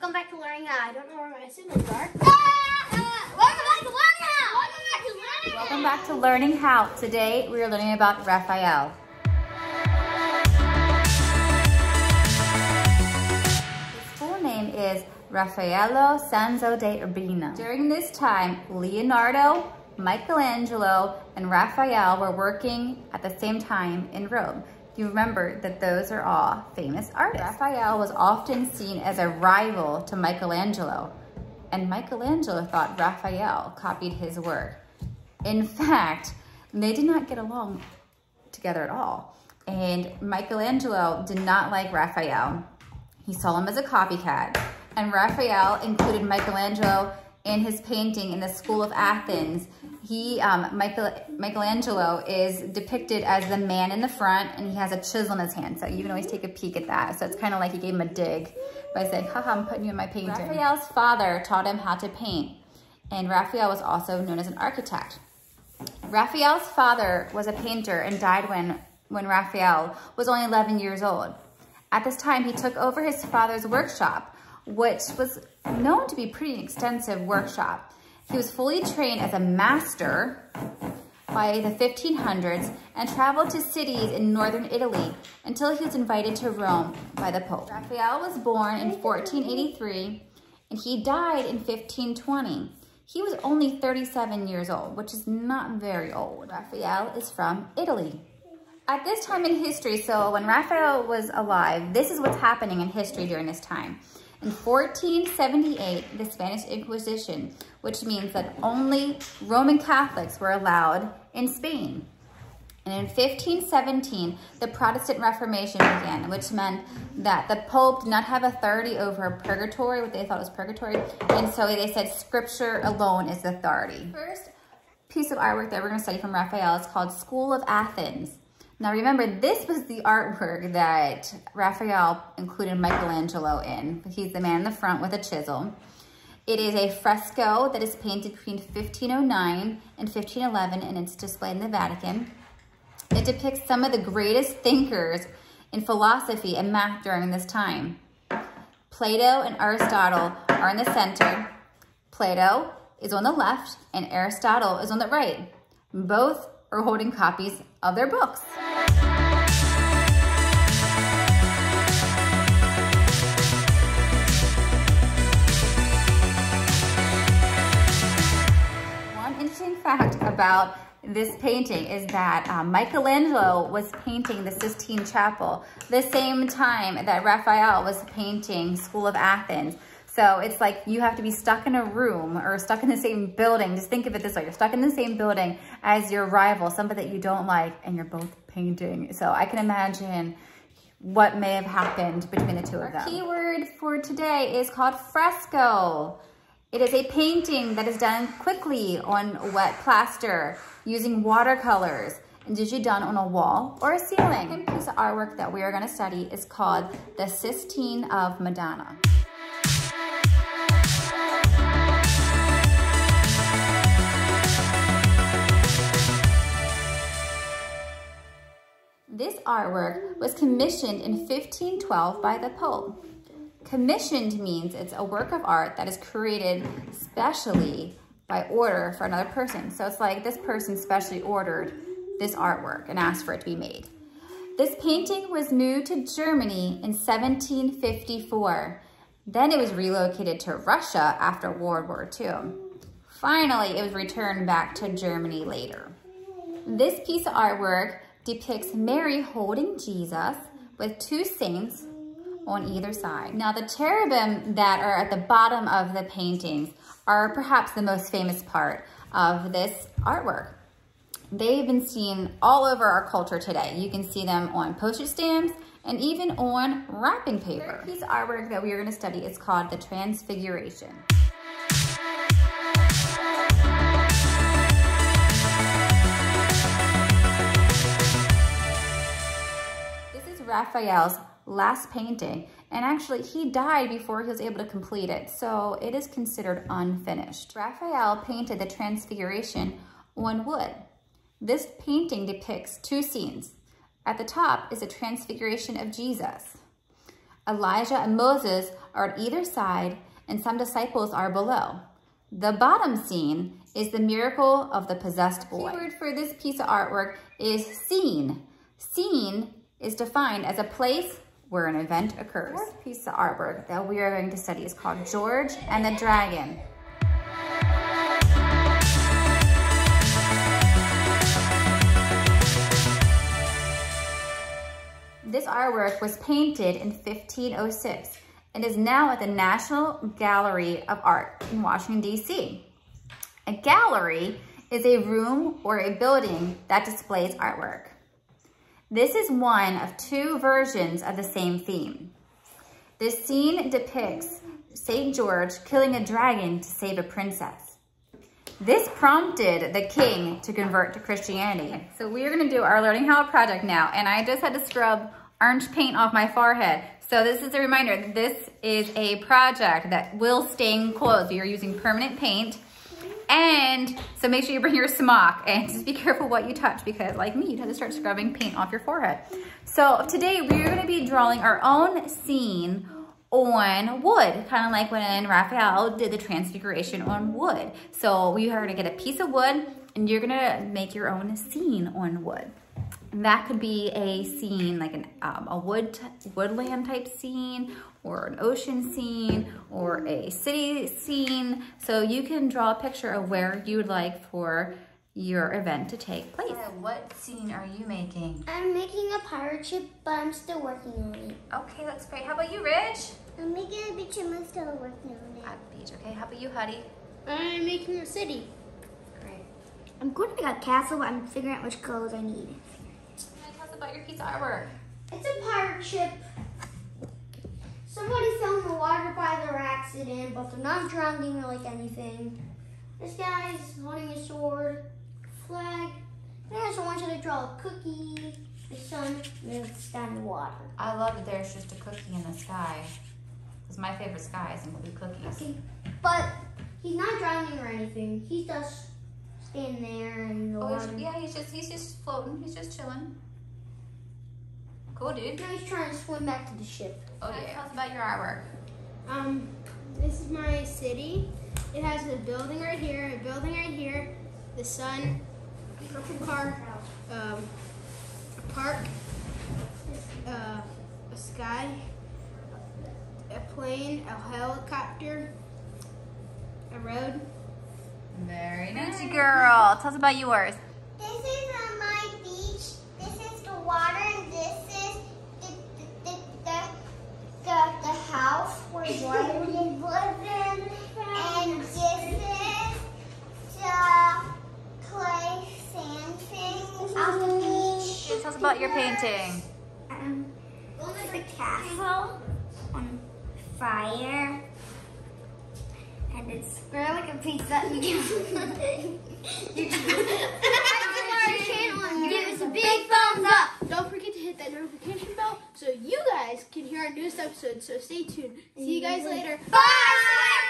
Welcome back to Learning How. I don't know where my siblings are. Welcome back to Learning How. Today we are learning about Raphael. His full name is Raffaello Sanzo de Urbina. During this time, Leonardo, Michelangelo, and Raphael were working at the same time in Rome. You remember that those are all famous artists. Raphael was often seen as a rival to Michelangelo, and Michelangelo thought Raphael copied his work. In fact, they did not get along together at all. And Michelangelo did not like Raphael. He saw him as a copycat. And Raphael included Michelangelo in his painting in the School of Athens. Michelangelo is depicted as the man in the front, and he has a chisel in his hand. So you can always take a peek at that. So it's kind of like he gave him a dig by saying, haha, I'm putting you in my painting. Raphael's father taught him how to paint, and Raphael was also known as an architect. Raphael's father was a painter and died when Raphael was only 11 years old. At this time, he took over his father's workshop, which was known to be pretty extensive workshop. He was fully trained as a master by the 1500s and traveled to cities in northern Italy until he was invited to Rome by the Pope. Raphael was born in 1483 and he died in 1520. He was only 37 years old, which is not very old. Raphael is from Italy. At this time in history, so when Raphael was alive, this is what's happening in history during this time. In 1478, the Spanish Inquisition, which means that only Roman Catholics were allowed in Spain. And in 1517, the Protestant Reformation began, which meant that the Pope did not have authority over purgatory, what they thought was purgatory, and so they said Scripture alone is the authority. First piece of artwork that we're going to study from Raphael is called School of Athens. Now remember, this was the artwork that Raphael included Michelangelo in. He's the man in the front with a chisel. It is a fresco that is painted between 1509 and 1511, and it's displayed in the Vatican. It depicts some of the greatest thinkers in philosophy and math during this time. Plato and Aristotle are in the center. Plato is on the left and Aristotle is on the right. Both are holding copies of their books. One interesting fact about this painting is that Michelangelo was painting the Sistine Chapel the same time that Raphael was painting School of Athens. So it's like you have to be stuck in a room or stuck in the same building. Just think of it this way. You're stuck in the same building as your rival, somebody that you don't like, and you're both painting. So I can imagine what may have happened between the two of them. Our keyword for today is called fresco. It is a painting that is done quickly on wet plaster using watercolors and usually done on a wall or a ceiling. The second piece of artwork that we are going to study is called the Sistine of Madonna. This artwork was commissioned in 1512 by the Pope. Commissioned means it's a work of art that is created specially by order for another person. So it's like this person specially ordered this artwork and asked for it to be made. This painting was moved to Germany in 1754. Then it was relocated to Russia after World War II. Finally, it was returned back to Germany later. This piece of artwork depicts Mary holding Jesus with two saints on either side. Now the cherubim that are at the bottom of the paintings are perhaps the most famous part of this artwork. They've been seen all over our culture today. You can see them on postage stamps and even on wrapping paper. The piece of artwork that we are going to study is called the Transfiguration. Raphael's last painting, and actually he died before he was able to complete it, so it is considered unfinished. Raphael painted the Transfiguration on wood. This painting depicts two scenes. At the top is a transfiguration of Jesus. Elijah and Moses are at either side, and some disciples are below. The bottom scene is the miracle of the possessed boy. The word for this piece of artwork is scene. Scene is defined as a place where an event occurs. The fourth piece of artwork that we are going to study is called George and the Dragon. This artwork was painted in 1506 and is now at the National Gallery of Art in Washington, D.C. A gallery is a room or a building that displays artwork. This is one of two versions of the same theme. This scene depicts St. George killing a dragon to save a princess. This prompted the king to convert to Christianity. So we are gonna do our Learning How project now, and I just had to scrub orange paint off my forehead. So this is a reminder that this is a project that will stain clothes. You're using permanent paint. And so make sure you bring your smock and just be careful what you touch, because like me, you'd have to start scrubbing paint off your forehead. So today we're gonna be drawing our own scene on wood, kind of like when Raphael did the transfiguration on wood. So we are gonna get a piece of wood and you're gonna make your own scene on wood. And that could be a scene like a woodland type scene, or an ocean scene, or a city scene. So you can draw a picture of where you would like for your event to take place. What scene are you making? I'm making a pirate ship, but I'm still working on it. Okay, that's great. How about you, Rich? I'm making a beach and I'm still working on it. A beach, okay. How about you, Huddy? I'm making a city. Great. I'm going to make a castle, but I'm figuring out which colors I need. Tell us about your piece of artwork. It's a pirate ship. Somebody fell in the water by their accident, but they're not drowning or like anything. This guy's holding a sword, flag. And I also wanted to draw a cookie. The sun moves down the water. I love that there's just a cookie in the sky, because my favorite skies include cookies. Okay. But he's not drowning or anything. He's just standing there in the water. Yeah, he's just floating. He's just chilling. Cool, dude. Now he's trying to swim back to the ship. Oh yeah. Tell us about your artwork. This is my city. It has a building right here, a building right here, the sun, a purple car, a park, a sky, a plane, a helicopter, a road. Very nice, girl. Tell us about yours. This is my beach. This is the water, and this is the house where Jordan lives in, and this is the clay sand thing on the beach. Tell us about your painting. The castle on fire, and it's really like a pizza. Give us a big thumbs up. Don't forget to hit that notification bell so you guys can hear our newest episode. So stay tuned. See you guys later. Bye!